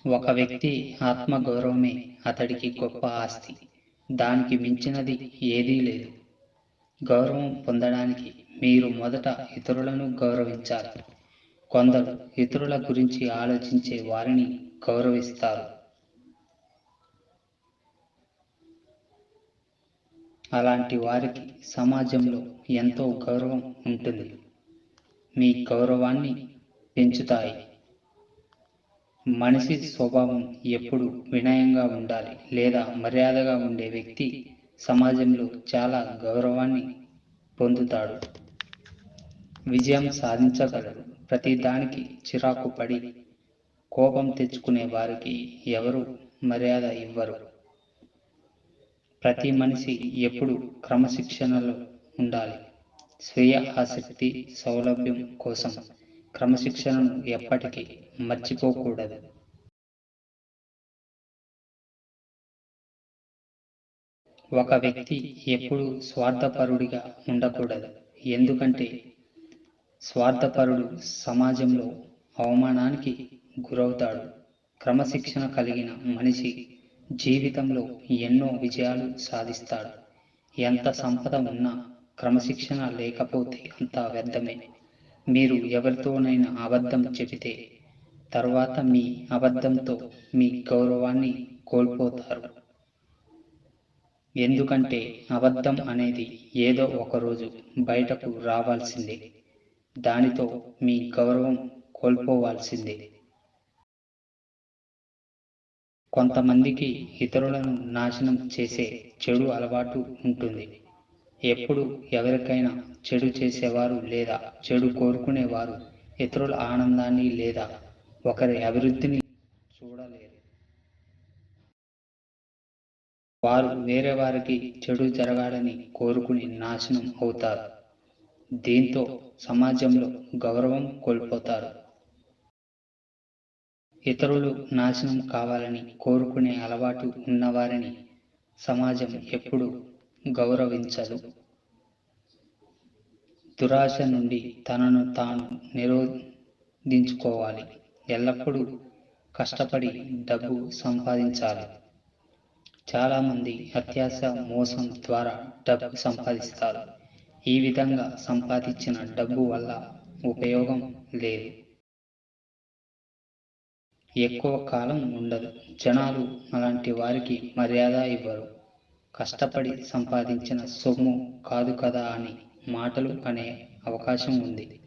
ఒక వ్యక్తి ఆత్మగౌరవమే అతడికి గొప్ప ఆస్తి. దానికి మించినది ఏదీ లేదు. గౌరవం పొందడానికి మీరు మొదట ఇతరులను గౌరవించాలి. కొందరు ఇతరుల గురించి ఆలోచించే వారిని గౌరవిస్తారు. అలాంటి వారికి సమాజంలో ఎంతో గౌరవం ఉంటుంది. మీ గౌరవాన్ని పెంచుతాయి. మనిషి స్వభావం ఎప్పుడు వినయంగా ఉండాలి లేదా మర్యాదగా ఉండే వ్యక్తి సమాజంలో చాలా గౌరవాన్ని పొందుతాడు. విజయం సాధించగలడు. ప్రతి దానికి చిరాకు పడి కోపం తెచ్చుకునే వారికి ఎవరు మర్యాద ఇవ్వరు. ప్రతి మనిషి ఎప్పుడు క్రమశిక్షణలో ఉండాలి. స్వీయ ఆసక్తి, సౌలభ్యం కోసం క్రమశిక్షణను ఎప్పటికీ మర్చిపోకూడదు. ఒక వ్యక్తి ఎప్పుడూ స్వార్థపరుడిగా ఉండకూడదు. ఎందుకంటే స్వార్థపరుడు సమాజంలో అవమానానికి గురవుతాడు. క్రమశిక్షణ కలిగిన మనిషి జీవితంలో ఎన్నో విజయాలు సాధిస్తాడు. ఎంత సంపద ఉన్నా క్రమశిక్షణ లేకపోతే అంతా వ్యర్థమే. మీరు ఎవరితోనైనా అబద్ధం చెబితే తర్వాత మీ అబద్ధంతో మీ గౌరవాన్ని కోల్పోతారు. ఎందుకంటే అబద్ధం అనేది ఏదో ఒకరోజు బయటకు రావాల్సిందే. దానితో మీ గౌరవం కోల్పోవాల్సిందే. కొంతమందికి ఇతరులను నాశనం చేసే చెడు అలవాటు ఉంటుంది. ఎప్పుడు ఎవరికైనా చెడు చేసేవారు లేదా చెడు కోరుకునేవారు ఇతరుల ఆనందాన్ని లేదా ఒకరి అభివృద్ధిని చూడలేరు. వారు వేరే వారికి చెడు జరగాలని కోరుకుని నాశనం అవుతారు. దీంతో సమాజంలో గౌరవం కోల్పోతారు. ఇతరులు నాశనం కావాలని కోరుకునే అలవాటు ఉన్నవారిని సమాజం ఎప్పుడూ గౌరవించదు. దురాశ నుండి తనను తాను నిరోధించుకోవాలి. ఎల్లప్పుడూ కష్టపడి డబ్బు సంపాదించాలి. చాలామంది అత్యాశ, మోసం ద్వారా డబ్బు సంపాదిస్తారు. ఈ విధంగా సంపాదించిన డబ్బు వల్ల ఉపయోగం లేదు. ఎక్కువ కాలం ఉండదు. జనాలు అలాంటి వారికి మర్యాద ఇవ్వరు. కష్టపడి సంపాదించిన సొమ్ము కాదు కదా అని మాటలు అనే అవకాశం ఉంది.